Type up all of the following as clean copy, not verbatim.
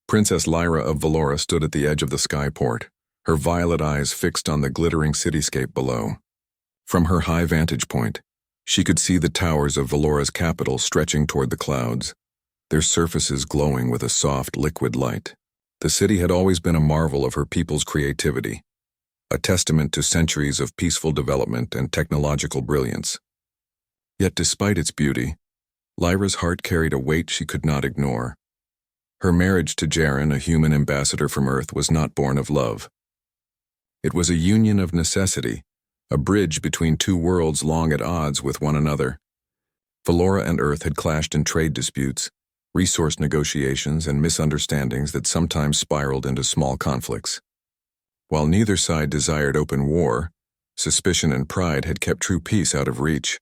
Princess Lyra of Valora stood at the edge of the skyport, her violet eyes fixed on the glittering cityscape below. From her high vantage point, she could see the towers of Valora's capital stretching toward the clouds, their surfaces glowing with a soft, liquid light. The city had always been a marvel of her people's creativity, a testament to centuries of peaceful development and technological brilliance. Yet despite its beauty, Lyra's heart carried a weight she could not ignore. Her marriage to Jaren, a human ambassador from Earth, was not born of love. It was a union of necessity, a bridge between two worlds long at odds with one another. Valora and Earth had clashed in trade disputes, resource negotiations, and misunderstandings that sometimes spiraled into small conflicts. While neither side desired open war, suspicion and pride had kept true peace out of reach.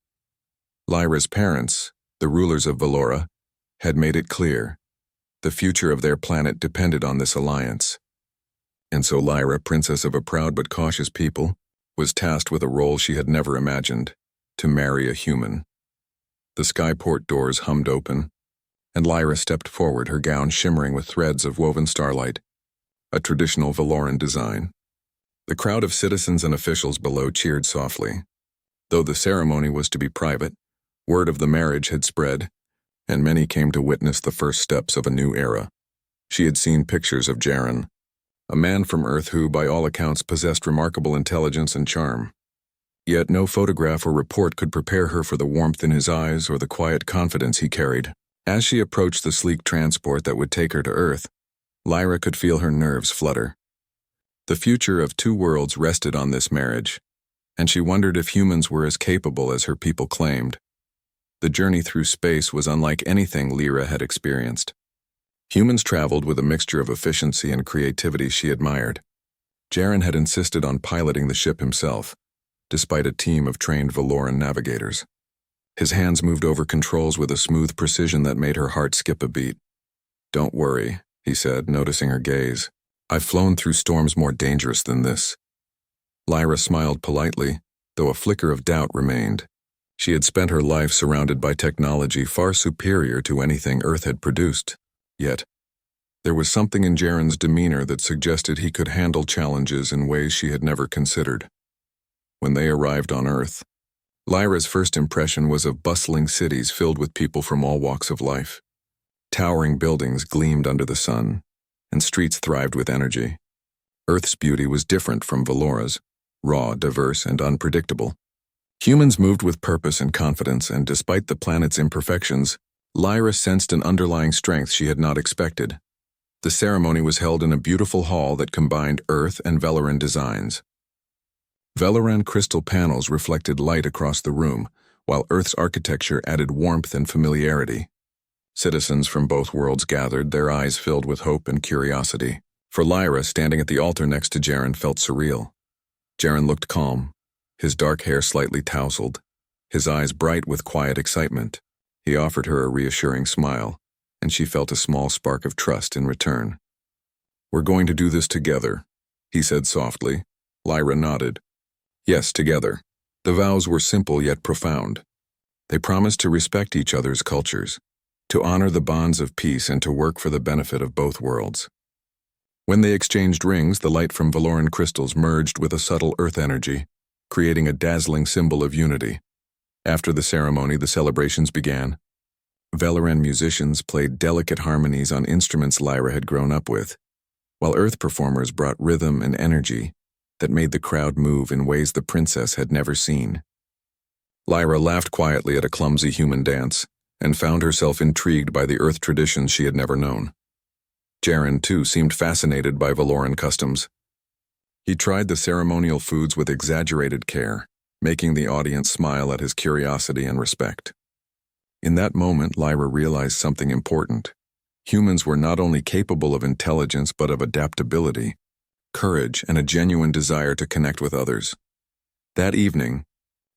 Lyra's parents, the rulers of Valora, had made it clear the future of their planet depended on this alliance. And so Lyra, princess of a proud but cautious people, was tasked with a role she had never imagined: to marry a human. The skyport doors hummed open, and Lyra stepped forward, her gown shimmering with threads of woven starlight, a traditional Valoran design. The crowd of citizens and officials below cheered softly. Though the ceremony was to be private, word of the marriage had spread, and many came to witness the first steps of a new era. She had seen pictures of Jaren, a man from Earth who, by all accounts, possessed remarkable intelligence and charm. Yet no photograph or report could prepare her for the warmth in his eyes or the quiet confidence he carried. As she approached the sleek transport that would take her to Earth, Lyra could feel her nerves flutter. The future of two worlds rested on this marriage, and she wondered if humans were as capable as her people claimed. The journey through space was unlike anything Lyra had experienced. Humans traveled with a mixture of efficiency and creativity she admired. Jaren had insisted on piloting the ship himself, despite a team of trained Valoran navigators. His hands moved over controls with a smooth precision that made her heart skip a beat. "Don't worry," he said, noticing her gaze. "I've flown through storms more dangerous than this." Lyra smiled politely, though a flicker of doubt remained. She had spent her life surrounded by technology far superior to anything Earth had produced. Yet, there was something in Jaren's demeanor that suggested he could handle challenges in ways she had never considered. When they arrived on Earth, Lyra's first impression was of bustling cities filled with people from all walks of life. Towering buildings gleamed under the sun, and streets thrived with energy. Earth's beauty was different from Valora's, raw, diverse, and unpredictable. Humans moved with purpose and confidence, and despite the planet's imperfections, Lyra sensed an underlying strength she had not expected. The ceremony was held in a beautiful hall that combined Earth and Valoran designs. Valoran crystal panels reflected light across the room, while Earth's architecture added warmth and familiarity. Citizens from both worlds gathered, their eyes filled with hope and curiosity. For Lyra, standing at the altar next to Jaren felt surreal. Jaren looked calm, his dark hair slightly tousled, his eyes bright with quiet excitement. He offered her a reassuring smile, and she felt a small spark of trust in return. "We're going to do this together," he said softly. Lyra nodded. Yes, together. The vows were simple yet profound. They promised to respect each other's cultures, to honor the bonds of peace, and to work for the benefit of both worlds. When they exchanged rings, the light from Valoran crystals merged with a subtle earth energy, creating a dazzling symbol of unity. After the ceremony, the celebrations began. Valoran musicians played delicate harmonies on instruments Lyra had grown up with, while Earth performers brought rhythm and energy that made the crowd move in ways the princess had never seen. Lyra laughed quietly at a clumsy human dance and found herself intrigued by the Earth traditions she had never known. Jaren, too, seemed fascinated by Valoran customs. He tried the ceremonial foods with exaggerated care, making the audience smile at his curiosity and respect. In that moment, Lyra realized something important. Humans were not only capable of intelligence but of adaptability, courage, and a genuine desire to connect with others. That evening,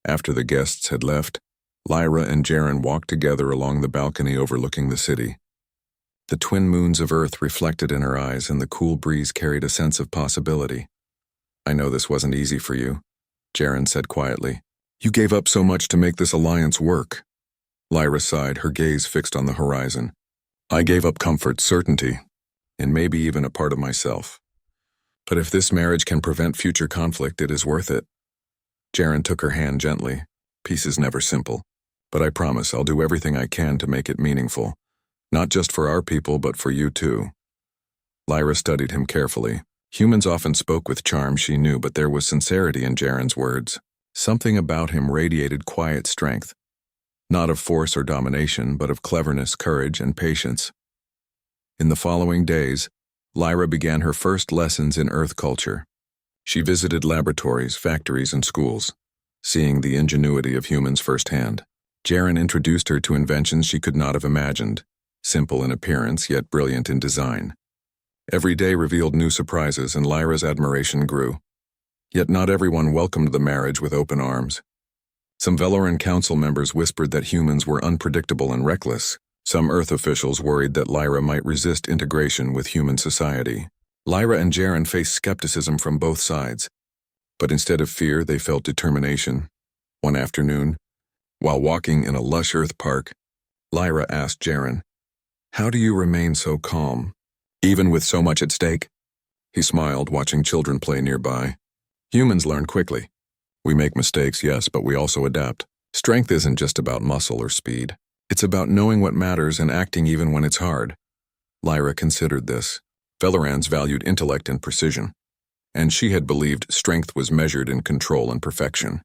after the guests had left, Lyra and Jaren walked together along the balcony overlooking the city. The twin moons of Earth reflected in her eyes, and the cool breeze carried a sense of possibility. "I know this wasn't easy for you," Jaren said quietly. "You gave up so much to make this alliance work." Lyra sighed, her gaze fixed on the horizon. "I gave up comfort, certainty. and maybe even a part of myself. But if this marriage can prevent future conflict, it is worth it. Jaren took her hand gently. Peace is never simple, but I promise I'll do everything I can to make it meaningful, not just for our people, but for you too. Lyra studied him carefully. Humans often spoke with charm, she knew, but there was sincerity in Jaren's words. Something about him radiated quiet strength, not of force or domination, but of cleverness, courage, and patience. In the following days, Lyra began her first lessons in Earth culture. She visited laboratories, factories, and schools, seeing the ingenuity of humans firsthand. Jaren introduced her to inventions she could not have imagined, simple in appearance yet brilliant in design. Every day revealed new surprises, and Lyra's admiration grew. Yet not everyone welcomed the marriage with open arms. Some Veloran council members whispered that humans were unpredictable and reckless. Some Earth officials worried that Lyra might resist integration with human society. Lyra and Jaren faced skepticism from both sides, but instead of fear, they felt determination. One afternoon, while walking in a lush Earth park, Lyra asked Jaren, "How do you remain so calm, even with so much at stake?" He smiled, watching children play nearby. "Humans learn quickly. We make mistakes, yes, but we also adapt. Strength isn't just about muscle or speed. It's about knowing what matters and acting even when it's hard." Lyra considered this. Velorans valued intellect and precision, and she had believed strength was measured in control and perfection.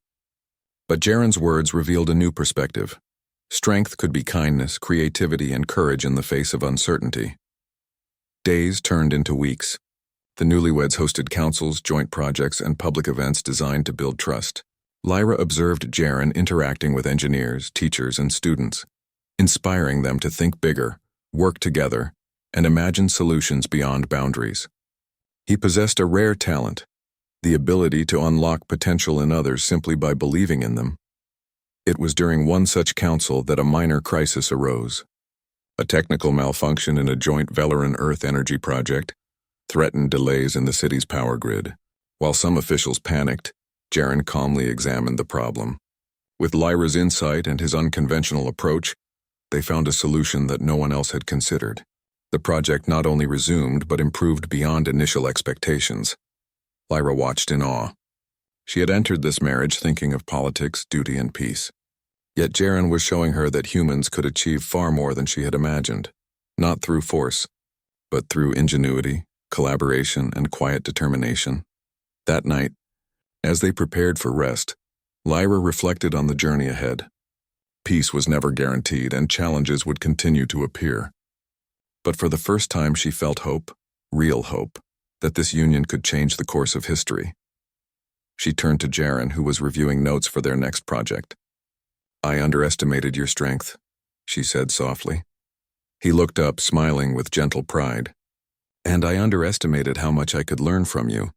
But Jaren's words revealed a new perspective. Strength could be kindness, creativity, and courage in the face of uncertainty. Days turned into weeks. The newlyweds hosted councils, joint projects, and public events designed to build trust. Lyra observed Jaren interacting with engineers, teachers, and students, inspiring them to think bigger, work together, and imagine solutions beyond boundaries. He possessed a rare talent, the ability to unlock potential in others simply by believing in them. It was during one such council that a minor crisis arose. A technical malfunction in a joint Veloran Earth energy project threatened delays in the city's power grid. While some officials panicked, Jaren calmly examined the problem. With Lyra's insight and his unconventional approach, they found a solution that no one else had considered. The project not only resumed but improved beyond initial expectations. Lyra watched in awe. She had entered this marriage thinking of politics, duty, and peace. Yet Jaren was showing her that humans could achieve far more than she had imagined, not through force, but through ingenuity, collaboration, and quiet determination. That night, as they prepared for rest, Lyra reflected on the journey ahead. Peace was never guaranteed, and challenges would continue to appear. But for the first time she felt hope, real hope, that this union could change the course of history. She turned to Jaren, who was reviewing notes for their next project. "I underestimated your strength," she said softly. He looked up, smiling with gentle pride. "And I underestimated how much I could learn from you.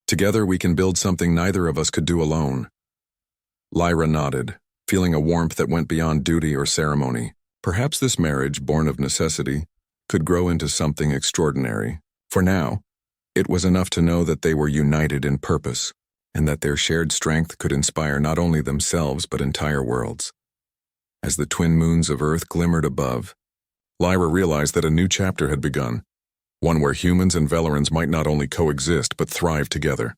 Together we can build something neither of us could do alone." Lyra nodded, feeling a warmth that went beyond duty or ceremony. Perhaps this marriage, born of necessity, could grow into something extraordinary. For now, it was enough to know that they were united in purpose, and that their shared strength could inspire not only themselves but entire worlds. As the twin moons of Earth glimmered above, Lyra realized that a new chapter had begun, one where humans and Velorans might not only coexist but thrive together.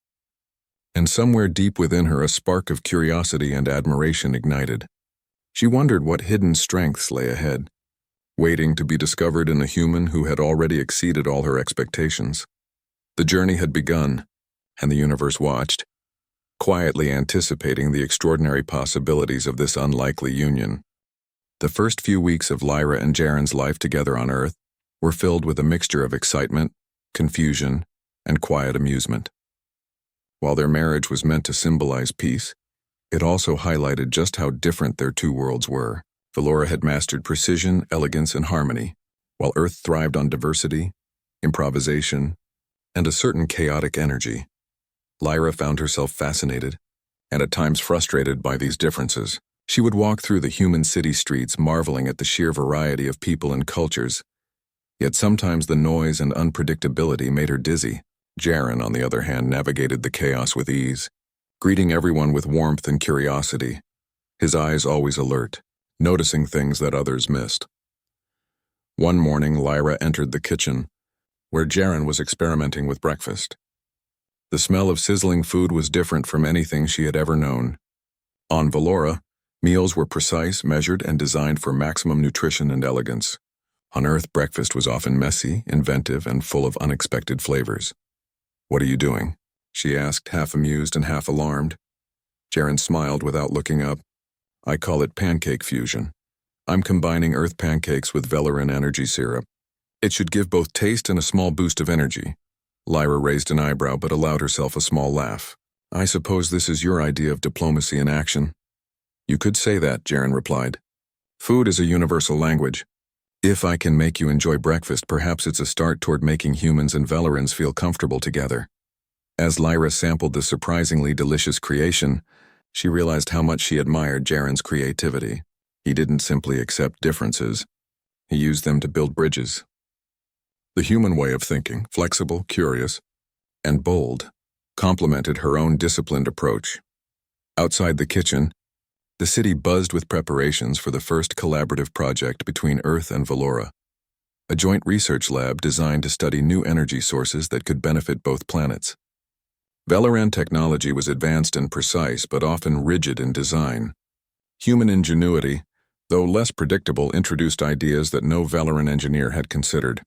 And somewhere deep within her a spark of curiosity and admiration ignited. She wondered what hidden strengths lay ahead, waiting to be discovered in a human who had already exceeded all her expectations. The journey had begun, and the universe watched, quietly anticipating the extraordinary possibilities of this unlikely union. The first few weeks of Lyra and Jaren's life together on Earth were filled with a mixture of excitement, confusion, and quiet amusement. While their marriage was meant to symbolize peace, it also highlighted just how different their two worlds were. Velora had mastered precision, elegance, and harmony, while Earth thrived on diversity, improvisation, and a certain chaotic energy. Lyra found herself fascinated, and at times frustrated by these differences. She would walk through the human city streets marveling at the sheer variety of people and cultures, yet sometimes the noise and unpredictability made her dizzy. Jaren, on the other hand, navigated the chaos with ease, greeting everyone with warmth and curiosity, his eyes always alert, noticing things that others missed. One morning, Lyra entered the kitchen, where Jaren was experimenting with breakfast. The smell of sizzling food was different from anything she had ever known. On Valora, meals were precise, measured, and designed for maximum nutrition and elegance. On Earth, breakfast was often messy, inventive, and full of unexpected flavors. "What are you doing?" she asked, half amused and half alarmed. Jaren smiled without looking up. "I call it pancake fusion. I'm combining Earth pancakes with Velaran energy syrup. It should give both taste and a small boost of energy." Lyra raised an eyebrow but allowed herself a small laugh. "I suppose this is your idea of diplomacy in action." "You could say that," Jaren replied. "Food is a universal language. If I can make you enjoy breakfast, perhaps it's a start toward making humans and Velarans feel comfortable together." As Lyra sampled the surprisingly delicious creation, she realized how much she admired Jaren's creativity. He didn't simply accept differences. He used them to build bridges. The human way of thinking, flexible, curious, and bold, complemented her own disciplined approach. Outside the kitchen, the city buzzed with preparations for the first collaborative project between Earth and Valora, a joint research lab designed to study new energy sources that could benefit both planets. Velaran technology was advanced and precise, but often rigid in design. Human ingenuity, though less predictable, introduced ideas that no Velaran engineer had considered.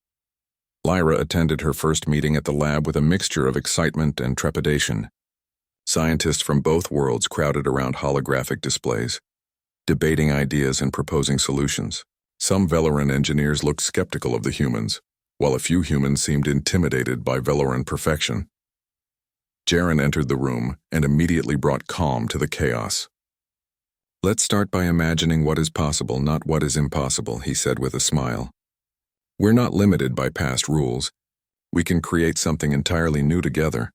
Lyra attended her first meeting at the lab with a mixture of excitement and trepidation. Scientists from both worlds crowded around holographic displays, debating ideas and proposing solutions. Some Velaran engineers looked skeptical of the humans, while a few humans seemed intimidated by Velaran perfection. Jaren entered the room and immediately brought calm to the chaos. "Let's start by imagining what is possible, not what is impossible," he said with a smile. "We're not limited by past rules. We can create something entirely new together."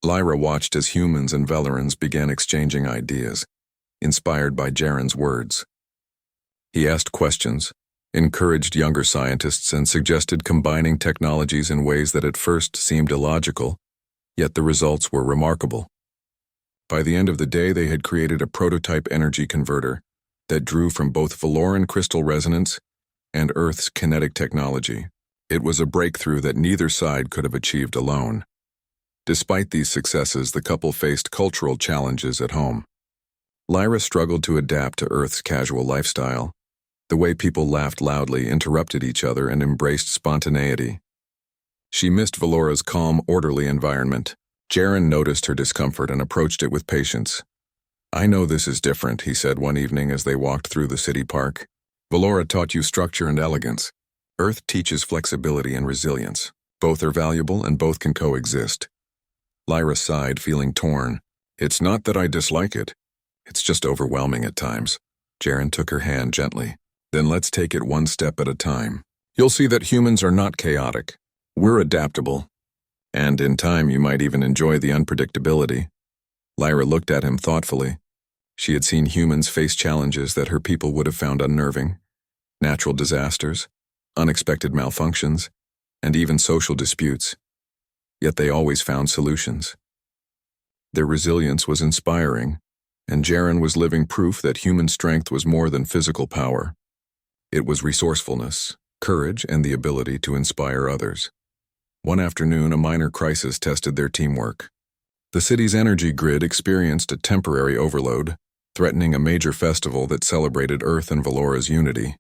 Lyra watched as humans and Velarans began exchanging ideas, inspired by Jaren's words. He asked questions, encouraged younger scientists, and suggested combining technologies in ways that at first seemed illogical, yet the results were remarkable. By the end of the day, they had created a prototype energy converter that drew from both Valoran crystal resonance and Earth's kinetic technology. It was a breakthrough that neither side could have achieved alone. Despite these successes, the couple faced cultural challenges at home. Lyra struggled to adapt to Earth's casual lifestyle. The way people laughed loudly, interrupted each other, and embraced spontaneity. She missed Valora's calm, orderly environment. Jaren noticed her discomfort and approached it with patience. "I know this is different," he said one evening as they walked through the city park. "Valora taught you structure and elegance. Earth teaches flexibility and resilience. Both are valuable and both can coexist." Lyra sighed, feeling torn. "It's not that I dislike it. It's just overwhelming at times." Jaren took her hand gently. "Then let's take it one step at a time. You'll see that humans are not chaotic. We're adaptable. And in time, you might even enjoy the unpredictability." Lyra looked at him thoughtfully. She had seen humans face challenges that her people would have found unnerving. Natural disasters, unexpected malfunctions, and even social disputes. Yet they always found solutions. Their resilience was inspiring, and Jaren was living proof that human strength was more than physical power. It was resourcefulness, courage, and the ability to inspire others. One afternoon, a minor crisis tested their teamwork. The city's energy grid experienced a temporary overload, threatening a major festival that celebrated Earth and Valora's unity.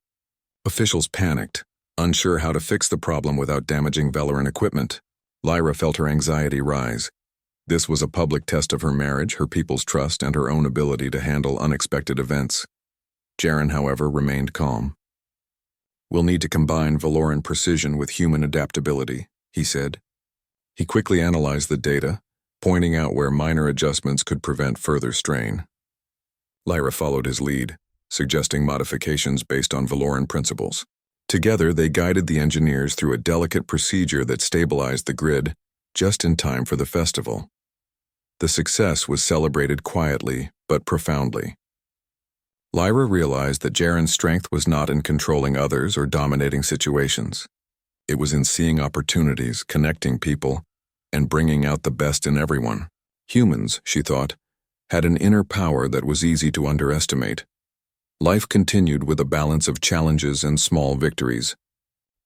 Officials panicked, unsure how to fix the problem without damaging Velaran equipment. Lyra felt her anxiety rise. This was a public test of her marriage, her people's trust, and her own ability to handle unexpected events. Jaren, however, remained calm. "We'll need to combine Valoran precision with human adaptability," he said. He quickly analyzed the data, pointing out where minor adjustments could prevent further strain. Lyra followed his lead, suggesting modifications based on Valoran principles. Together, they guided the engineers through a delicate procedure that stabilized the grid just in time for the festival. The success was celebrated quietly but profoundly. Lyra realized that Jaren's strength was not in controlling others or dominating situations. It was in seeing opportunities, connecting people, and bringing out the best in everyone. Humans, she thought, had an inner power that was easy to underestimate. Life continued with a balance of challenges and small victories.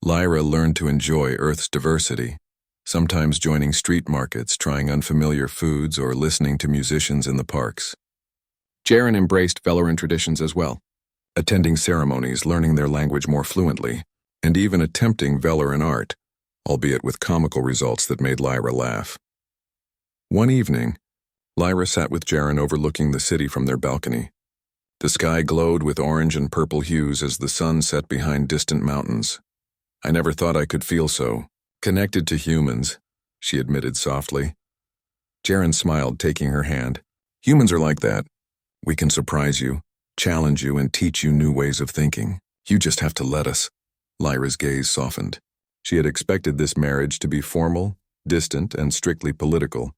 Lyra learned to enjoy Earth's diversity, sometimes joining street markets, trying unfamiliar foods, or listening to musicians in the parks. Jaren embraced Valoran traditions as well, attending ceremonies, learning their language more fluently, and even attempting Valoran art, albeit with comical results that made Lyra laugh. One evening, Lyra sat with Jaren overlooking the city from their balcony. The sky glowed with orange and purple hues as the sun set behind distant mountains. "I never thought I could feel so connected to humans," she admitted softly. Jaren smiled, taking her hand. "Humans are like that. We can surprise you, challenge you, and teach you new ways of thinking. You just have to let us." Lyra's gaze softened. She had expected this marriage to be formal, distant, and strictly political.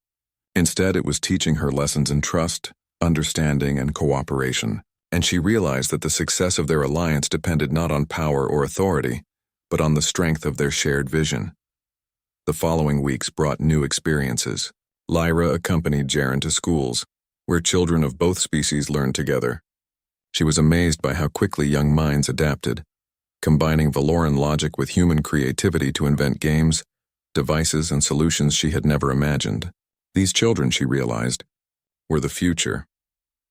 Instead, it was teaching her lessons in trust, understanding, and cooperation, and she realized that the success of their alliance depended not on power or authority, but on the strength of their shared vision. The following weeks brought new experiences. Lyra accompanied Jaren to schools, where children of both species learned together. She was amazed by how quickly young minds adapted, combining Valoran logic with human creativity to invent games, devices, and solutions she had never imagined. These children, she realized, were the future,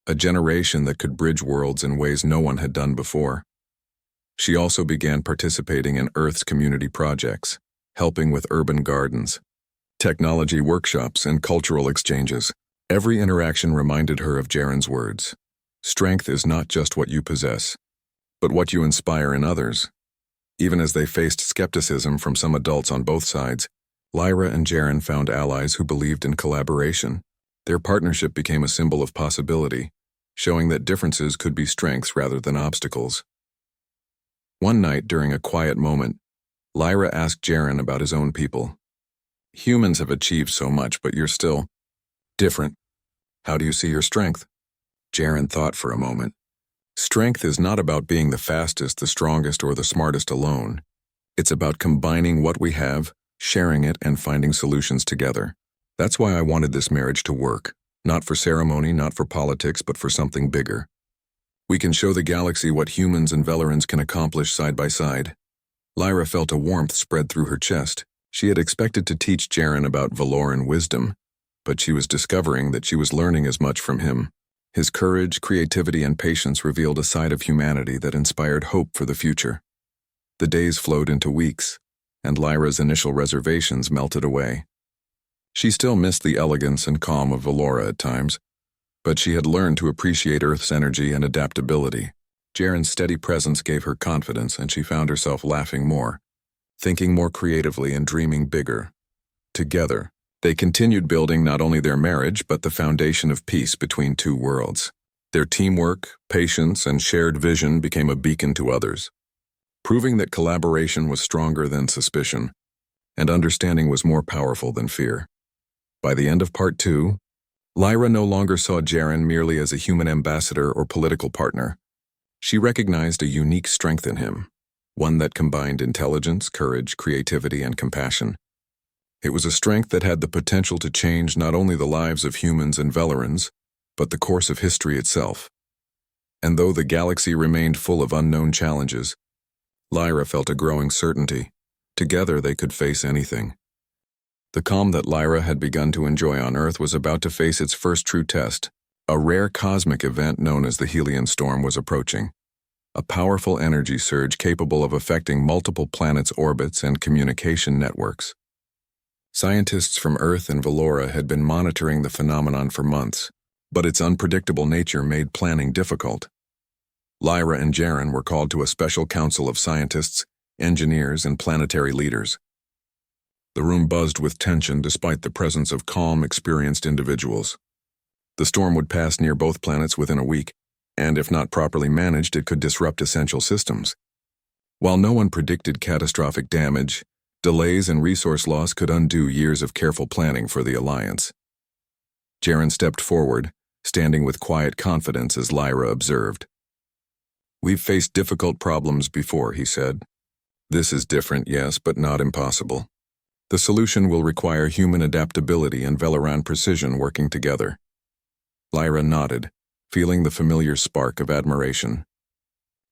a generation that could bridge worlds in ways no one had done before. She also began participating in Earth's community projects, helping with urban gardens, technology workshops, and cultural exchanges. Every interaction reminded her of Jaren's words. Strength is not just what you possess, but what you inspire in others. Even as they faced skepticism from some adults on both sides, Lyra and Jaren found allies who believed in collaboration. Their partnership became a symbol of possibility, showing that differences could be strengths rather than obstacles. One night, during a quiet moment, Lyra asked Jaren about his own people. "Humans have achieved so much, but you're still different. How do you see your strength?" Jaren thought for a moment. Strength is not about being the fastest, the strongest, or the smartest alone. It's about combining what we have, sharing it, and finding solutions together. That's why I wanted this marriage to work. Not for ceremony, not for politics, but for something bigger. We can show the galaxy what humans and Valorans can accomplish side by side. Lyra felt a warmth spread through her chest. She had expected to teach Jaren about Valoran wisdom, but she was discovering that she was learning as much from him. His courage, creativity, and patience revealed a side of humanity that inspired hope for the future. The days flowed into weeks, and Lyra's initial reservations melted away. She still missed the elegance and calm of Valora at times, but she had learned to appreciate Earth's energy and adaptability. Jaren's steady presence gave her confidence, and she found herself laughing more, thinking more creatively, and dreaming bigger. Together, they continued building not only their marriage, but the foundation of peace between two worlds. Their teamwork, patience, and shared vision became a beacon to others, proving that collaboration was stronger than suspicion, and understanding was more powerful than fear. By the end of Part 2, Lyra no longer saw Jaren merely as a human ambassador or political partner. She recognized a unique strength in him, one that combined intelligence, courage, creativity, and compassion. It was a strength that had the potential to change not only the lives of humans and Valorans, but the course of history itself. And though the galaxy remained full of unknown challenges, Lyra felt a growing certainty. Together they could face anything. The calm that Lyra had begun to enjoy on Earth was about to face its first true test. A rare cosmic event known as the Helion Storm was approaching, a powerful energy surge capable of affecting multiple planets' orbits and communication networks. Scientists from Earth and Valora had been monitoring the phenomenon for months, but its unpredictable nature made planning difficult. Lyra and Jaren were called to a special council of scientists, engineers, and planetary leaders. The room buzzed with tension despite the presence of calm, experienced individuals. The storm would pass near both planets within a week, and if not properly managed, it could disrupt essential systems. While no one predicted catastrophic damage, delays and resource loss could undo years of careful planning for the Alliance. Jaren stepped forward, standing with quiet confidence as Lyra observed. "We've faced difficult problems before," he said. "This is different, yes, but not impossible. The solution will require human adaptability and Valoran precision working together." Lyra nodded, feeling the familiar spark of admiration.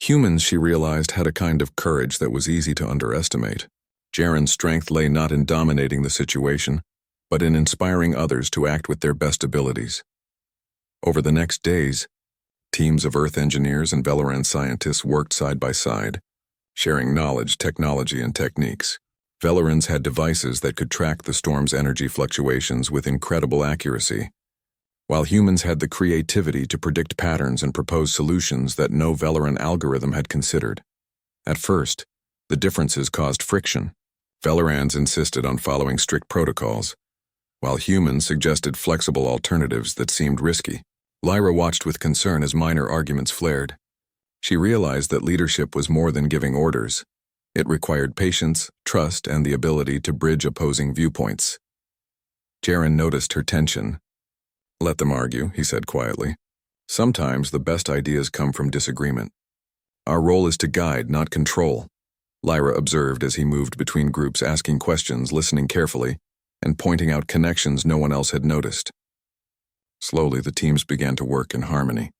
Humans, she realized, had a kind of courage that was easy to underestimate. Jaren's strength lay not in dominating the situation, but in inspiring others to act with their best abilities. Over the next days, teams of Earth engineers and Valoran scientists worked side by side, sharing knowledge, technology, and techniques. Valorans had devices that could track the storm's energy fluctuations with incredible accuracy, while humans had the creativity to predict patterns and propose solutions that no Valoran algorithm had considered. At first, the differences caused friction. Valorans insisted on following strict protocols, while humans suggested flexible alternatives that seemed risky. Lyra watched with concern as minor arguments flared. She realized that leadership was more than giving orders. It required patience, trust, and the ability to bridge opposing viewpoints. Jaren noticed her tension. "Let them argue," he said quietly. "Sometimes the best ideas come from disagreement. Our role is to guide, not control." Lyra observed as he moved between groups, asking questions, listening carefully, and pointing out connections no one else had noticed. Slowly, the teams began to work in harmony.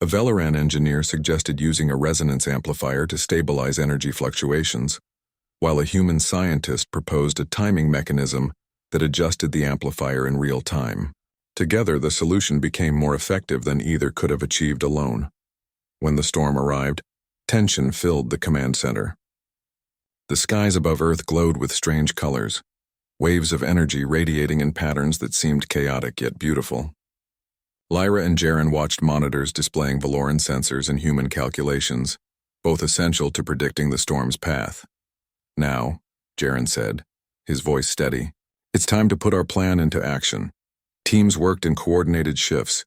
A Valoran engineer suggested using a resonance amplifier to stabilize energy fluctuations, while a human scientist proposed a timing mechanism that adjusted the amplifier in real time. Together, the solution became more effective than either could have achieved alone. When the storm arrived, tension filled the command center. The skies above Earth glowed with strange colors, waves of energy radiating in patterns that seemed chaotic yet beautiful. Lyra and Jaren watched monitors displaying Valoran sensors and human calculations, both essential to predicting the storm's path. "Now," Jaren said, his voice steady, "it's time to put our plan into action." Teams worked in coordinated shifts.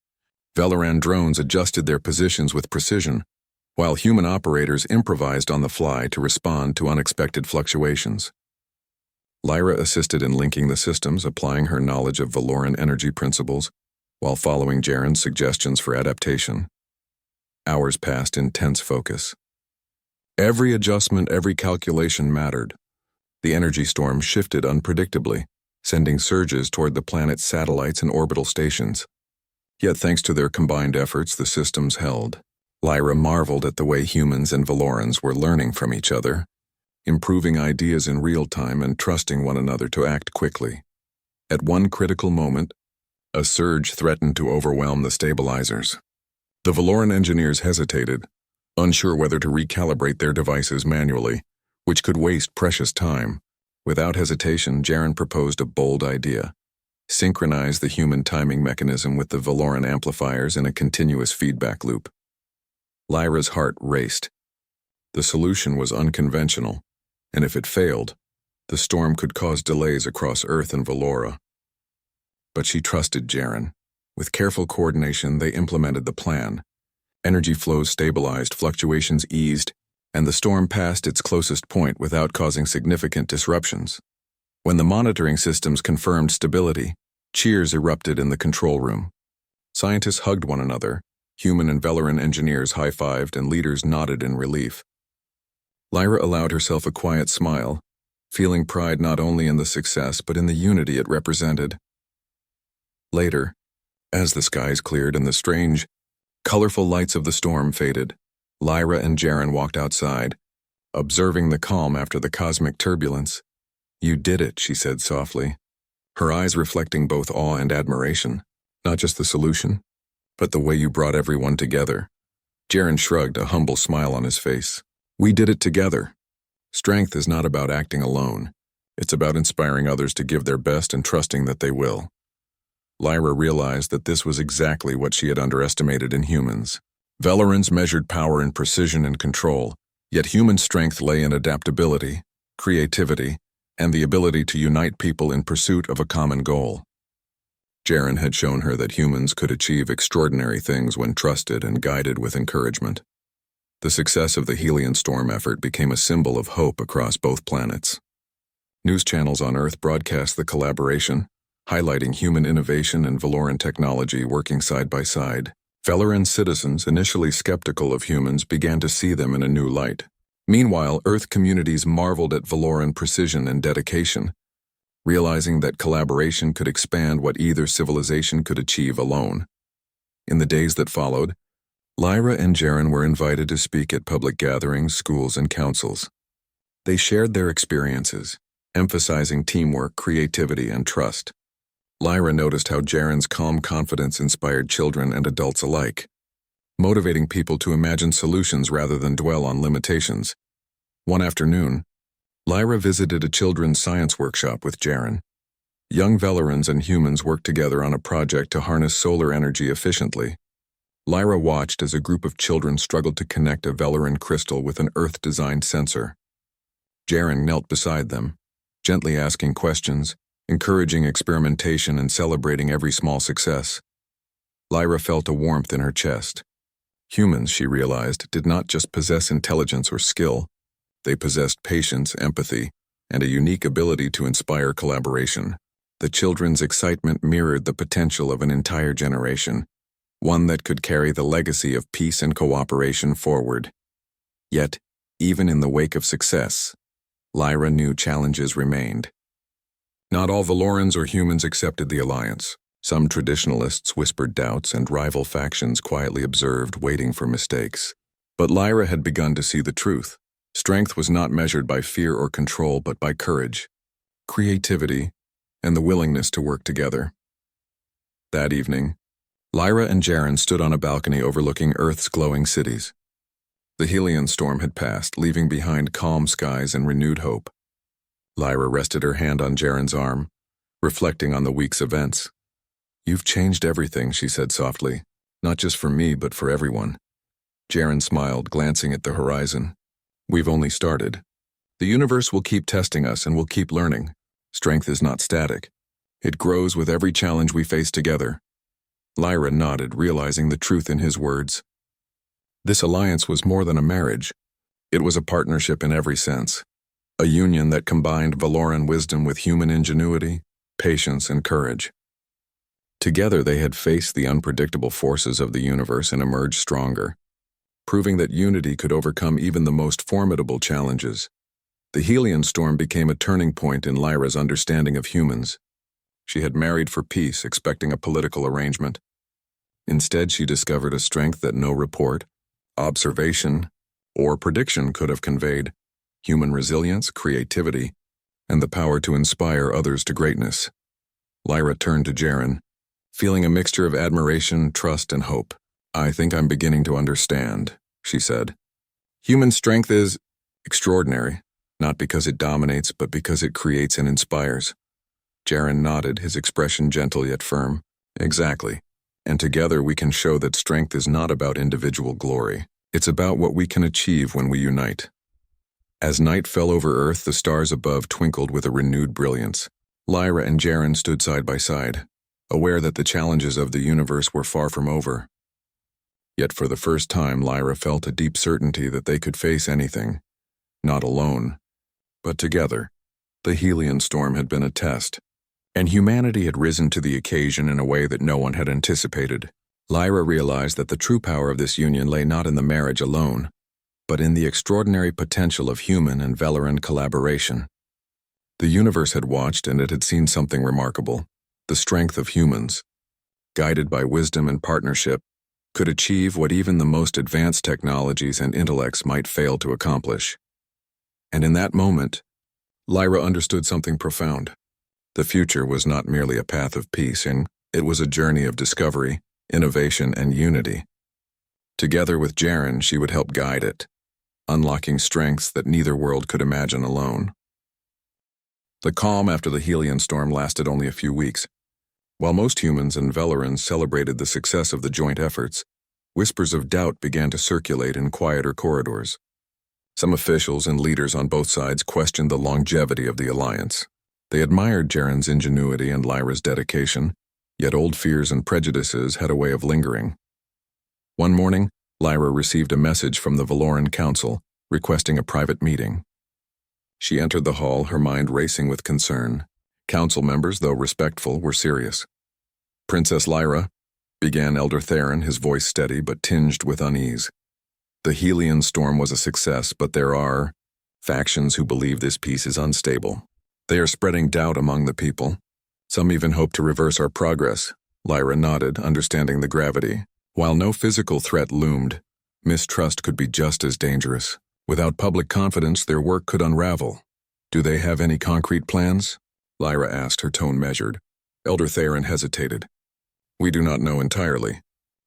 Valoran drones adjusted their positions with precision, while human operators improvised on the fly to respond to unexpected fluctuations. Lyra assisted in linking the systems, applying her knowledge of Valoran energy principles, while following Jaren's suggestions for adaptation. Hours passed in tense focus. Every adjustment, every calculation mattered. The energy storm shifted unpredictably, sending surges toward the planet's satellites and orbital stations. Yet thanks to their combined efforts, the systems held. Lyra marveled at the way humans and Valorans were learning from each other, improving ideas in real time and trusting one another to act quickly. At one critical moment, a surge threatened to overwhelm the stabilizers. The Valoran engineers hesitated, unsure whether to recalibrate their devices manually, which could waste precious time. Without hesitation, Jaren proposed a bold idea: synchronize the human timing mechanism with the Valoran amplifiers in a continuous feedback loop. Lyra's heart raced. The solution was unconventional, and if it failed, the storm could cause delays across Earth and Valora. But she trusted Jaren. With careful coordination, they implemented the plan. Energy flows stabilized, fluctuations eased, and the storm passed its closest point without causing significant disruptions. When the monitoring systems confirmed stability, cheers erupted in the control room. Scientists hugged one another, human and Valoran engineers high-fived, and leaders nodded in relief. Lyra allowed herself a quiet smile, feeling pride not only in the success but in the unity it represented. Later, as the skies cleared and the strange, colorful lights of the storm faded, Lyra and Jaren walked outside, observing the calm after the cosmic turbulence. "You did it," she said softly, her eyes reflecting both awe and admiration. "Not just the solution, but the way you brought everyone together." Jaren shrugged, a humble smile on his face. "We did it together. Strength is not about acting alone. It's about inspiring others to give their best and trusting that they will." Lyra realized that this was exactly what she had underestimated in humans. Valorans measured power in precision and control, yet human strength lay in adaptability, creativity, and the ability to unite people in pursuit of a common goal. Jaren had shown her that humans could achieve extraordinary things when trusted and guided with encouragement. The success of the Helion storm effort became a symbol of hope across both planets. News channels on Earth broadcast the collaboration, highlighting human innovation and Valoran technology working side by side. Valoran citizens, initially skeptical of humans, began to see them in a new light. Meanwhile, Earth communities marveled at Valoran precision and dedication, realizing that collaboration could expand what either civilization could achieve alone. In the days that followed, Lyra and Jaren were invited to speak at public gatherings, schools, and councils. They shared their experiences, emphasizing teamwork, creativity, and trust. Lyra noticed how Jaren's calm confidence inspired children and adults alike, motivating people to imagine solutions rather than dwell on limitations. One afternoon, Lyra visited a children's science workshop with Jaren. Young Velerans and humans worked together on a project to harness solar energy efficiently. Lyra watched as a group of children struggled to connect a Veleran crystal with an Earth-designed sensor. Jaren knelt beside them, gently asking questions, encouraging experimentation and celebrating every small success. Lyra felt a warmth in her chest. Humans, she realized, did not just possess intelligence or skill. They possessed patience, empathy, and a unique ability to inspire collaboration. The children's excitement mirrored the potential of an entire generation, one that could carry the legacy of peace and cooperation forward. Yet, even in the wake of success, Lyra knew challenges remained. Not all Valorans or humans accepted the alliance. Some traditionalists whispered doubts and rival factions quietly observed, waiting for mistakes. But Lyra had begun to see the truth. Strength was not measured by fear or control, but by courage, creativity, and the willingness to work together. That evening, Lyra and Jaren stood on a balcony overlooking Earth's glowing cities. The Helion storm had passed, leaving behind calm skies and renewed hope. Lyra rested her hand on Jaren's arm, reflecting on the week's events. "You've changed everything," she said softly. "Not just for me, but for everyone." Jaren smiled, glancing at the horizon. "We've only started. The universe will keep testing us and we'll keep learning. Strength is not static. It grows with every challenge we face together." Lyra nodded, realizing the truth in his words. This alliance was more than a marriage. It was a partnership in every sense. A union that combined Valoran wisdom with human ingenuity, patience, and courage. Together they had faced the unpredictable forces of the universe and emerged stronger, proving that unity could overcome even the most formidable challenges. The Helion storm became a turning point in Lyra's understanding of humans. She had married for peace, expecting a political arrangement. Instead, she discovered a strength that no report, observation, or prediction could have conveyed: human resilience, creativity, and the power to inspire others to greatness. Lyra turned to Jaren, feeling a mixture of admiration, trust, and hope. "I think I'm beginning to understand," she said. "Human strength is extraordinary, not because it dominates, but because it creates and inspires." Jaren nodded, his expression gentle yet firm. "Exactly. And together we can show that strength is not about individual glory. It's about what we can achieve when we unite." As night fell over Earth, the stars above twinkled with a renewed brilliance. Lyra and Jaren stood side by side, aware that the challenges of the universe were far from over. Yet for the first time, Lyra felt a deep certainty that they could face anything, not alone, but together. The Helion storm had been a test, and humanity had risen to the occasion in a way that no one had anticipated. Lyra realized that the true power of this union lay not in the marriage alone, but in the extraordinary potential of human and Veleran collaboration. The universe had watched, and it had seen something remarkable. The strength of humans, guided by wisdom and partnership, could achieve what even the most advanced technologies and intellects might fail to accomplish. And in that moment, Lyra understood something profound. The future was not merely a path of peace, and it was a journey of discovery, innovation, and unity. Together with Jaren, she would help guide it, unlocking strengths that neither world could imagine alone. The calm after the Helion storm lasted only a few weeks. While most humans and Velerans celebrated the success of the joint efforts, whispers of doubt began to circulate in quieter corridors. Some officials and leaders on both sides questioned the longevity of the alliance. They admired Jaren's ingenuity and Lyra's dedication, yet old fears and prejudices had a way of lingering. One morning, Lyra received a message from the Valoran Council requesting a private meeting. She entered the hall, her mind racing with concern. Council members, though respectful, were serious. "Princess Lyra," began Elder Theron, his voice steady but tinged with unease. "The Helion storm was a success, but there are factions who believe this peace is unstable. They are spreading doubt among the people. Some even hope to reverse our progress." Lyra nodded, understanding the gravity. While no physical threat loomed, mistrust could be just as dangerous. Without public confidence, their work could unravel. "Do they have any concrete plans?" Lyra asked, her tone measured. Elder Theron hesitated. "We do not know entirely,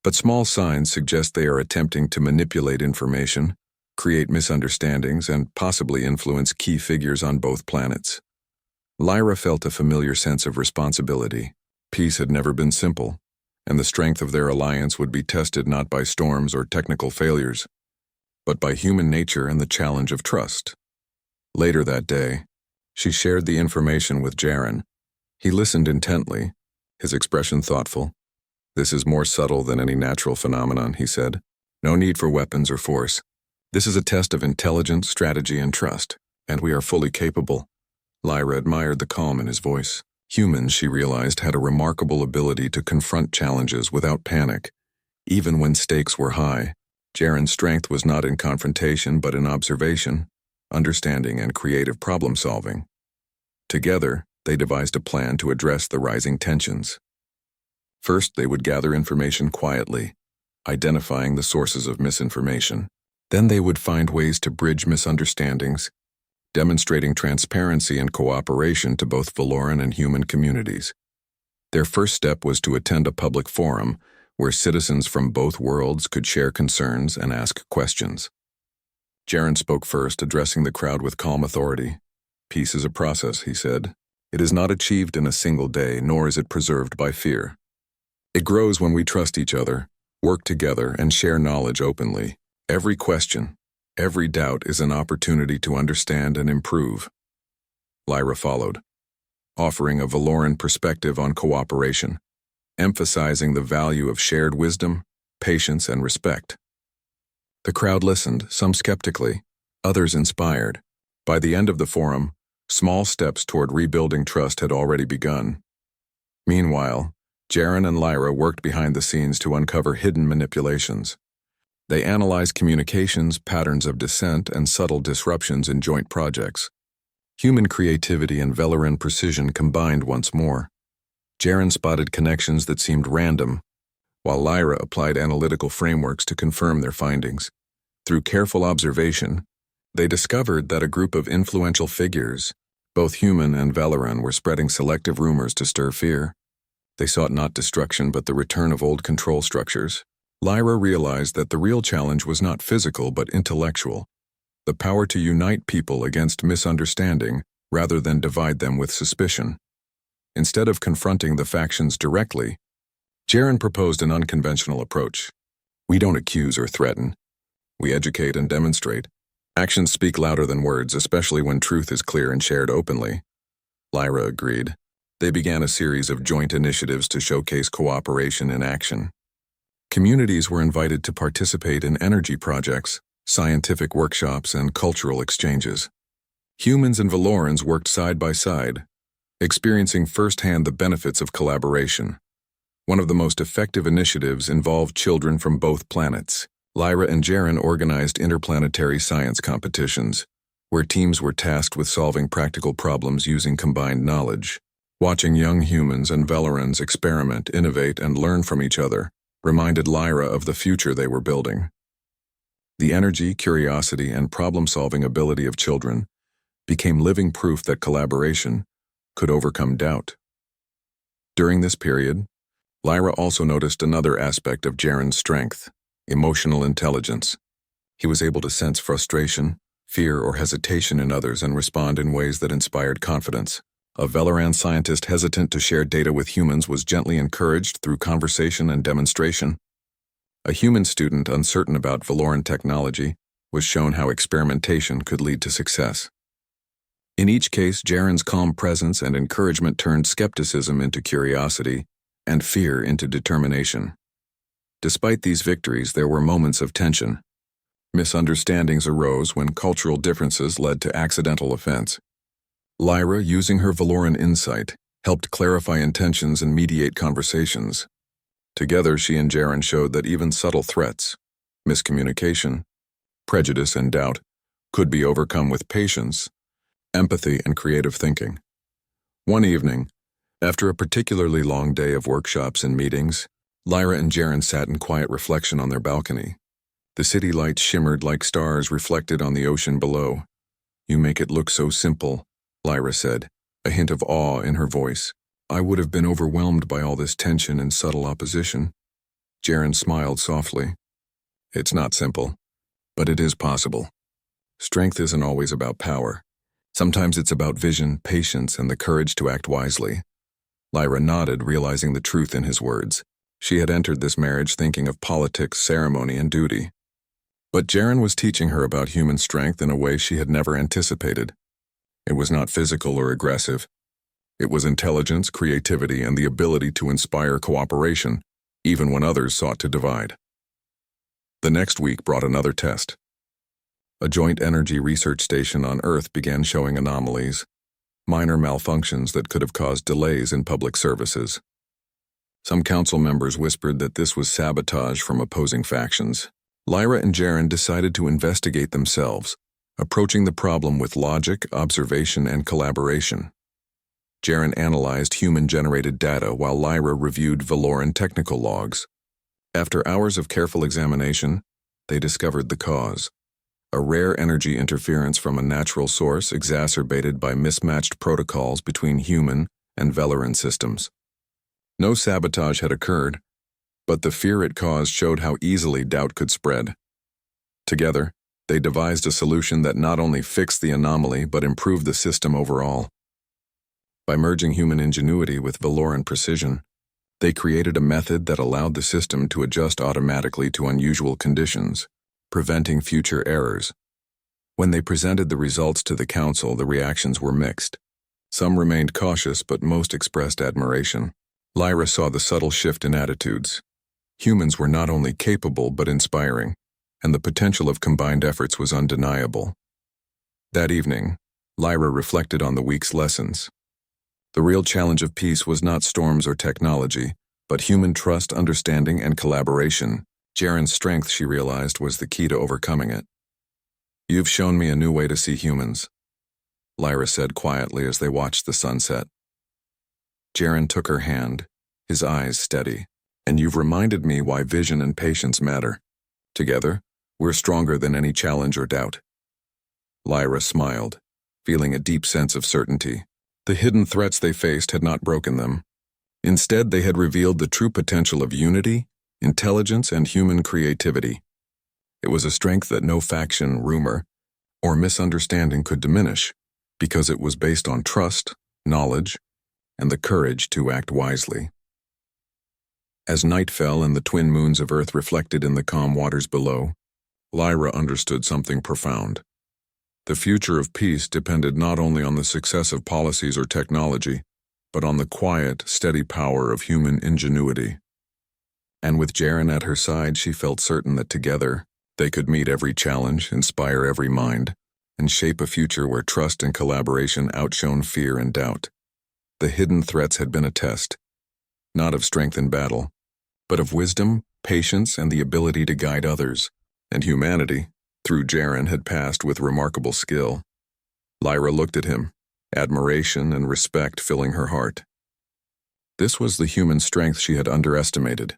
but small signs suggest they are attempting to manipulate information, create misunderstandings, and possibly influence key figures on both planets." Lyra felt a familiar sense of responsibility. Peace had never been simple, and the strength of their alliance would be tested not by storms or technical failures, but by human nature and the challenge of trust. Later that day, she shared the information with Jaren. He listened intently, his expression thoughtful. "This is more subtle than any natural phenomenon," he said. "No need for weapons or force. This is a test of intelligence, strategy, and trust, and we are fully capable." Lyra admired the calm in his voice. Humans, she realized, had a remarkable ability to confront challenges without panic, even when stakes were high. Jaren's strength was not in confrontation but in observation, understanding, and creative problem-solving. Together, they devised a plan to address the rising tensions. First, they would gather information quietly, identifying the sources of misinformation. Then they would find ways to bridge misunderstandings, demonstrating transparency and cooperation to both Valoran and human communities. Their first step was to attend a public forum where citizens from both worlds could share concerns and ask questions. Jaren spoke first, addressing the crowd with calm authority. "Peace is a process," he said. "It is not achieved in a single day, nor is it preserved by fear. It grows when we trust each other, work together, and share knowledge openly. Every question, every doubt is an opportunity to understand and improve." Lyra followed, offering a Valoran perspective on cooperation, emphasizing the value of shared wisdom, patience, and respect. The crowd listened, some skeptically, others inspired. By the end of the forum, small steps toward rebuilding trust had already begun. Meanwhile, Jaren and Lyra worked behind the scenes to uncover hidden manipulations. They analyzed communications, patterns of dissent, and subtle disruptions in joint projects. Human creativity and Valoran precision combined once more. Jaren spotted connections that seemed random, while Lyra applied analytical frameworks to confirm their findings. Through careful observation, they discovered that a group of influential figures, both human and Valoran, were spreading selective rumors to stir fear. They sought not destruction but the return of old control structures. Lyra realized that the real challenge was not physical but intellectual, the power to unite people against misunderstanding rather than divide them with suspicion. Instead of confronting the factions directly, Jaren proposed an unconventional approach. "We don't accuse or threaten. We educate and demonstrate. Actions speak louder than words, especially when truth is clear and shared openly." Lyra agreed. They began a series of joint initiatives to showcase cooperation in action. Communities were invited to participate in energy projects, scientific workshops, and cultural exchanges. Humans and Valorans worked side by side, experiencing firsthand the benefits of collaboration. One of the most effective initiatives involved children from both planets. Lyra and Jaren organized interplanetary science competitions, where teams were tasked with solving practical problems using combined knowledge. Watching young humans and Valorans experiment, innovate, and learn from each other reminded Lyra of the future they were building. The energy, curiosity, and problem-solving ability of children became living proof that collaboration could overcome doubt. During this period, Lyra also noticed another aspect of Jaren's strength: emotional intelligence. He was able to sense frustration, fear, or hesitation in others and respond in ways that inspired confidence. A Valoran scientist hesitant to share data with humans was gently encouraged through conversation and demonstration. A human student uncertain about Valoran technology was shown how experimentation could lead to success. In each case, Jaren's calm presence and encouragement turned skepticism into curiosity and fear into determination. Despite these victories, there were moments of tension. Misunderstandings arose when cultural differences led to accidental offense. Lyra, using her Valoran insight, helped clarify intentions and mediate conversations. Together, she and Jaren showed that even subtle threats, miscommunication, prejudice, and doubt could be overcome with patience, empathy, and creative thinking. One evening, after a particularly long day of workshops and meetings, Lyra and Jaren sat in quiet reflection on their balcony. The city lights shimmered like stars reflected on the ocean below. "You make it look so simple," Lyra said, a hint of awe in her voice. "I would have been overwhelmed by all this tension and subtle opposition." Jaren smiled softly. "It's not simple, but it is possible. Strength isn't always about power. Sometimes it's about vision, patience, and the courage to act wisely." Lyra nodded, realizing the truth in his words. She had entered this marriage thinking of politics, ceremony, and duty. But Jaren was teaching her about human strength in a way she had never anticipated. It was not physical or aggressive. It was intelligence, creativity, and the ability to inspire cooperation, even when others sought to divide. The next week brought another test. A joint energy research station on Earth began showing anomalies, minor malfunctions that could have caused delays in public services. Some council members whispered that this was sabotage from opposing factions. Lyra and Jaren decided to investigate themselves, approaching the problem with logic, observation, and collaboration. Jaren analyzed human-generated data while Lyra reviewed Valoran technical logs. After hours of careful examination, they discovered the cause: a rare energy interference from a natural source exacerbated by mismatched protocols between human and Valoran systems. No sabotage had occurred, but the fear it caused showed how easily doubt could spread. Together, they devised a solution that not only fixed the anomaly but improved the system overall. By merging human ingenuity with Valoran precision, they created a method that allowed the system to adjust automatically to unusual conditions, preventing future errors. When they presented the results to the council, the reactions were mixed. Some remained cautious, but most expressed admiration. Lyra saw the subtle shift in attitudes. Humans were not only capable but inspiring, and the potential of combined efforts was undeniable. That evening, Lyra reflected on the week's lessons. The real challenge of peace was not storms or technology, but human trust, understanding, and collaboration. Jaren's strength, she realized, was the key to overcoming it. "You've shown me a new way to see humans," Lyra said quietly as they watched the sunset. Jaren took her hand, his eyes steady. "And you've reminded me why vision and patience matter. Together, we're stronger than any challenge or doubt." Lyra smiled, feeling a deep sense of certainty. The hidden threats they faced had not broken them. Instead, they had revealed the true potential of unity, intelligence, and human creativity. It was a strength that no faction, rumor, or misunderstanding could diminish, because it was based on trust, knowledge, and the courage to act wisely. As night fell and the twin moons of Earth reflected in the calm waters below, Lyra understood something profound. The future of peace depended not only on the success of policies or technology, but on the quiet, steady power of human ingenuity. And with Jaren at her side, she felt certain that together, they could meet every challenge, inspire every mind, and shape a future where trust and collaboration outshone fear and doubt. The hidden threats had been a test, not of strength in battle, but of wisdom, patience, and the ability to guide others. And humanity, through Jaren, had passed with remarkable skill. Lyra looked at him, admiration and respect filling her heart. This was the human strength she had underestimated: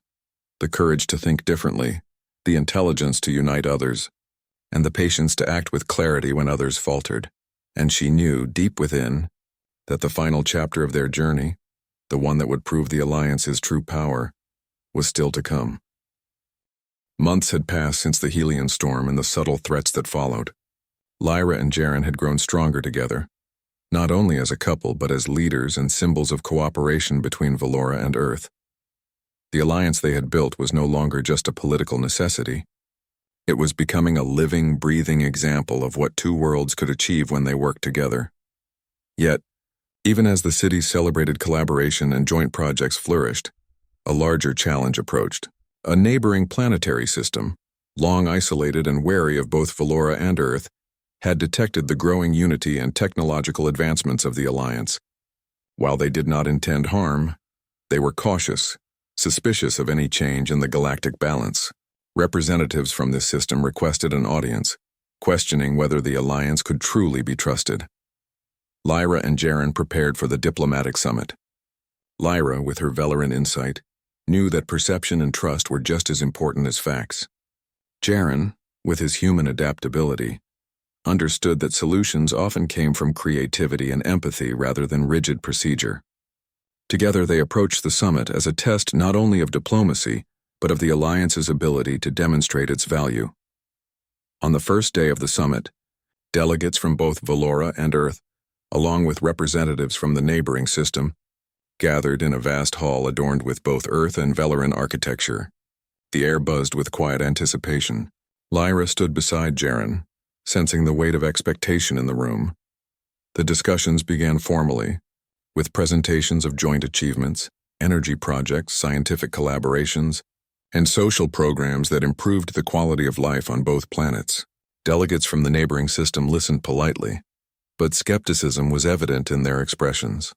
the courage to think differently, the intelligence to unite others, and the patience to act with clarity when others faltered. And she knew, deep within, that the final chapter of their journey, the one that would prove the Alliance's true power, was still to come. Months had passed since the Helion storm and the subtle threats that followed. Lyra and Jaren had grown stronger together, not only as a couple but as leaders and symbols of cooperation between Valora and Earth. The alliance they had built was no longer just a political necessity. It was becoming a living, breathing example of what two worlds could achieve when they worked together. Yet, even as the cities celebrated collaboration and joint projects flourished, a larger challenge approached. A neighboring planetary system, long isolated and wary of both Valora and Earth, had detected the growing unity and technological advancements of the Alliance. While they did not intend harm, they were cautious, suspicious of any change in the galactic balance. Representatives from this system requested an audience, questioning whether the Alliance could truly be trusted. Lyra and Jaren prepared for the diplomatic summit. Lyra, with her Valoran insight, knew that perception and trust were just as important as facts. Jaren, with his human adaptability, understood that solutions often came from creativity and empathy rather than rigid procedure. Together they approached the summit as a test not only of diplomacy, but of the Alliance's ability to demonstrate its value. On the first day of the summit, delegates from both Valora and Earth, along with representatives from the neighboring system, gathered in a vast hall adorned with both Earth and Valoran architecture. The air buzzed with quiet anticipation. Lyra stood beside Jaren, sensing the weight of expectation in the room. The discussions began formally, with presentations of joint achievements, energy projects, scientific collaborations, and social programs that improved the quality of life on both planets. Delegates from the neighboring system listened politely, but skepticism was evident in their expressions.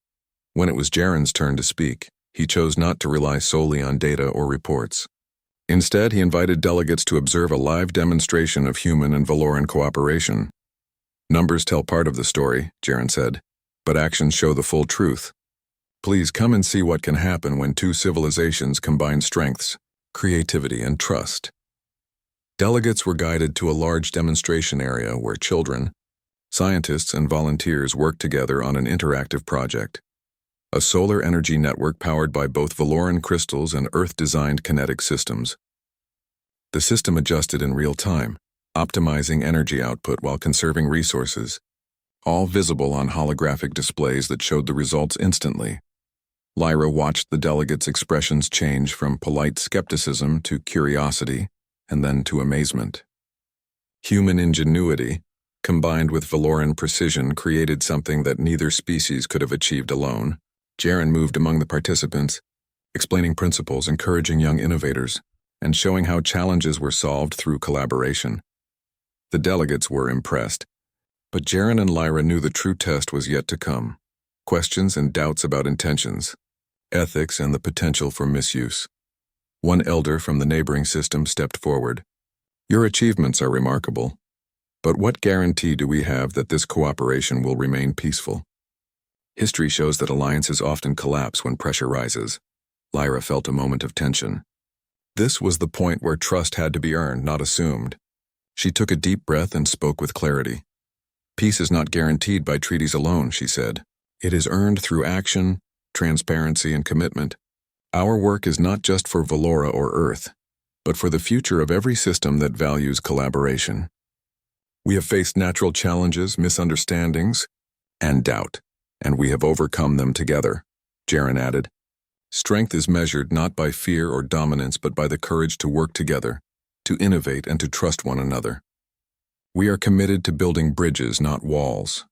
When it was Jaren's turn to speak, he chose not to rely solely on data or reports. Instead, he invited delegates to observe a live demonstration of human and Valoran cooperation. "Numbers tell part of the story," Jaren said, "but actions show the full truth. Please come and see what can happen when two civilizations combine strengths, creativity, and trust." Delegates were guided to a large demonstration area where children, scientists, and volunteers worked together on an interactive project. A solar energy network powered by both Valoran crystals and Earth-designed kinetic systems. The system adjusted in real time, optimizing energy output while conserving resources, all visible on holographic displays that showed the results instantly. Lyra watched the delegates' expressions change from polite skepticism to curiosity, and then to amazement. Human ingenuity, combined with Valoran precision, created something that neither species could have achieved alone. Jaren moved among the participants, explaining principles, encouraging young innovators, and showing how challenges were solved through collaboration. The delegates were impressed, but Jaren and Lyra knew the true test was yet to come. Questions and doubts about intentions, ethics, and the potential for misuse. One elder from the neighboring system stepped forward. "Your achievements are remarkable, but what guarantee do we have that this cooperation will remain peaceful? History shows that alliances often collapse when pressure rises." Lyra felt a moment of tension. This was the point where trust had to be earned, not assumed. She took a deep breath and spoke with clarity. "Peace is not guaranteed by treaties alone," she said. "It is earned through action, transparency, and commitment. Our work is not just for Valora or Earth, but for the future of every system that values collaboration. We have faced natural challenges, misunderstandings, and doubt, and we have overcome them together," Jaren added. "Strength is measured not by fear or dominance, but by the courage to work together, to innovate, and to trust one another. We are committed to building bridges, not walls."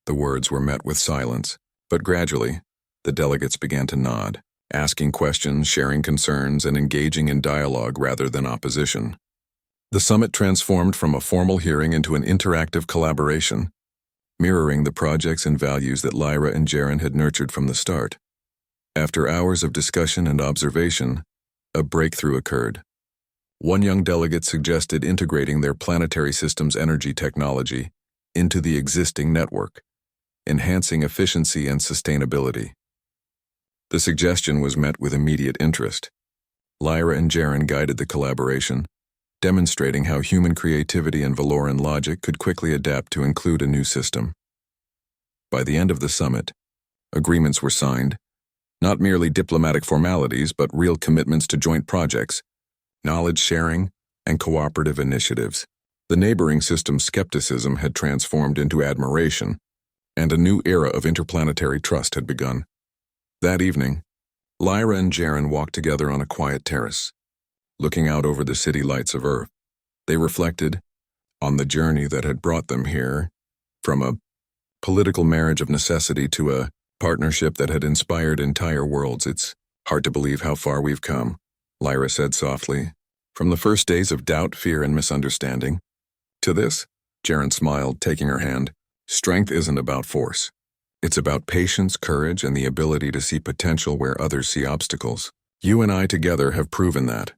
The words were met with silence, but gradually, the delegates began to nod, asking questions, sharing concerns, and engaging in dialogue rather than opposition. The summit transformed from a formal hearing into an interactive collaboration, mirroring the projects and values that Lyra and Jaren had nurtured from the start. After hours of discussion and observation, a breakthrough occurred. One young delegate suggested integrating their planetary system's energy technology into the existing network, enhancing efficiency and sustainability. The suggestion was met with immediate interest. Lyra and Jaren guided the collaboration, demonstrating how human creativity and Valoran logic could quickly adapt to include a new system. By the end of the summit, agreements were signed, not merely diplomatic formalities, but real commitments to joint projects, knowledge sharing, and cooperative initiatives. The neighboring system's skepticism had transformed into admiration, and a new era of interplanetary trust had begun. That evening, Lyra and Jaren walked together on a quiet terrace, looking out over the city lights of Earth. They reflected on the journey that had brought them here, from a political marriage of necessity to a partnership that had inspired entire worlds. "It's hard to believe how far we've come," Lyra said softly. "From the first days of doubt, fear, and misunderstanding to this," Jaren smiled, taking her hand. "Strength isn't about force. It's about patience, courage, and the ability to see potential where others see obstacles. You and I together have proven that."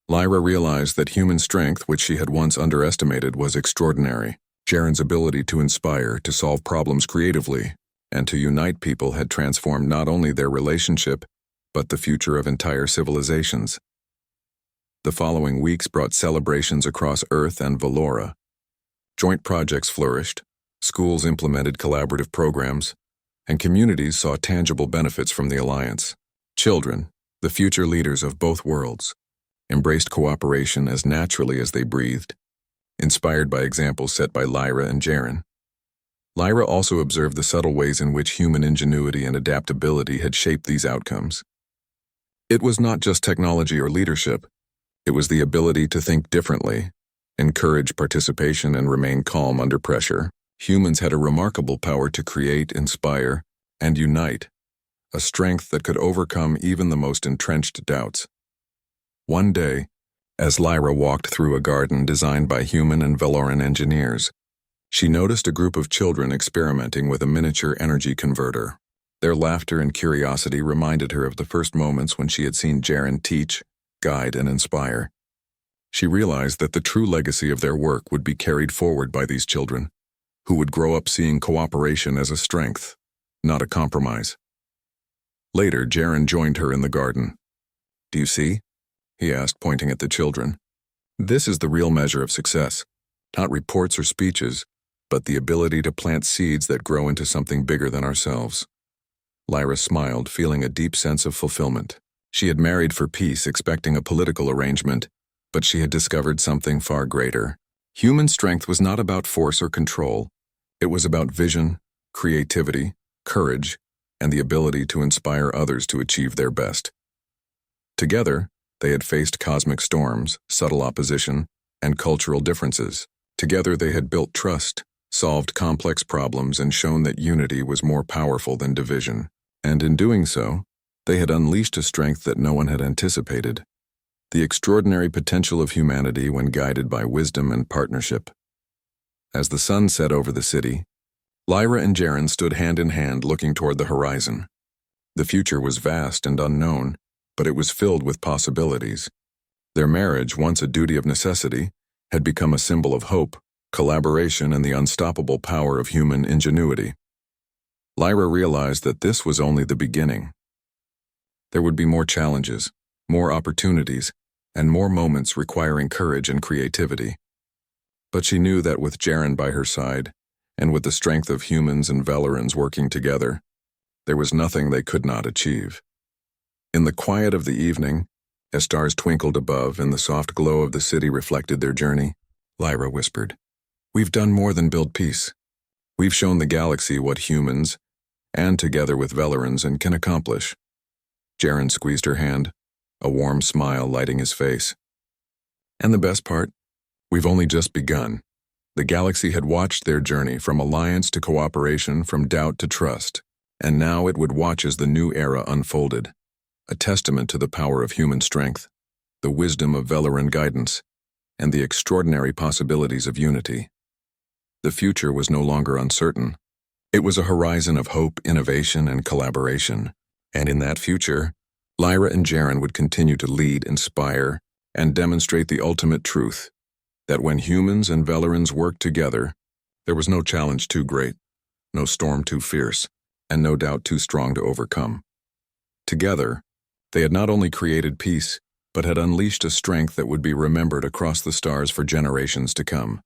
Lyra realized that human strength, which she had once underestimated, was extraordinary. Jaren's ability to inspire, to solve problems creatively, and to unite people had transformed not only their relationship, but the future of entire civilizations. The following weeks brought celebrations across Earth and Valora. Joint projects flourished, schools implemented collaborative programs, and communities saw tangible benefits from the alliance. Children, the future leaders of both worlds, embraced cooperation as naturally as they breathed, inspired by examples set by Lyra and Jaren. Lyra also observed the subtle ways in which human ingenuity and adaptability had shaped these outcomes. It was not just technology or leadership, it was the ability to think differently, encourage participation, and remain calm under pressure. Humans had a remarkable power to create, inspire, and unite, a strength that could overcome even the most entrenched doubts. One day, as Lyra walked through a garden designed by human and Valoran engineers, she noticed a group of children experimenting with a miniature energy converter. Their laughter and curiosity reminded her of the first moments when she had seen Jaren teach, guide, and inspire. She realized that the true legacy of their work would be carried forward by these children, who would grow up seeing cooperation as a strength, not a compromise. Later, Jaren joined her in the garden. "Do you see?" he asked, pointing at the children. "This is the real measure of success, not reports or speeches, but the ability to plant seeds that grow into something bigger than ourselves." Lyra smiled, feeling a deep sense of fulfillment. She had married for peace, expecting a political arrangement, but she had discovered something far greater. Human strength was not about force or control. It was about vision, creativity, courage, and the ability to inspire others to achieve their best. Together, they had faced cosmic storms, subtle opposition, and cultural differences. Together they had built trust, solved complex problems, and shown that unity was more powerful than division. And in doing so, they had unleashed a strength that no one had anticipated. The extraordinary potential of humanity when guided by wisdom and partnership. As the sun set over the city, Lyra and Jaren stood hand in hand looking toward the horizon. The future was vast and unknown, but it was filled with possibilities. Their marriage, once a duty of necessity, had become a symbol of hope, collaboration, and the unstoppable power of human ingenuity. Lyra realized that this was only the beginning. There would be more challenges, more opportunities, and more moments requiring courage and creativity. But she knew that with Jaren by her side, and with the strength of humans and Valorans working together, there was nothing they could not achieve. In the quiet of the evening, as stars twinkled above and the soft glow of the city reflected their journey, Lyra whispered, "We've done more than build peace. We've shown the galaxy what humans, and together with Valorans, can accomplish." Jaren squeezed her hand, a warm smile lighting his face. "And the best part? We've only just begun." The galaxy had watched their journey from alliance to cooperation, from doubt to trust, and now it would watch as the new era unfolded, a testament to the power of human strength, the wisdom of Valoran guidance, and the extraordinary possibilities of unity. The future was no longer uncertain. It was a horizon of hope, innovation, and collaboration, and in that future, Lyra and Jaren would continue to lead, inspire, and demonstrate the ultimate truth, that when humans and Valorans worked together, there was no challenge too great, no storm too fierce, and no doubt too strong to overcome. Together, they had not only created peace, but had unleashed a strength that would be remembered across the stars for generations to come.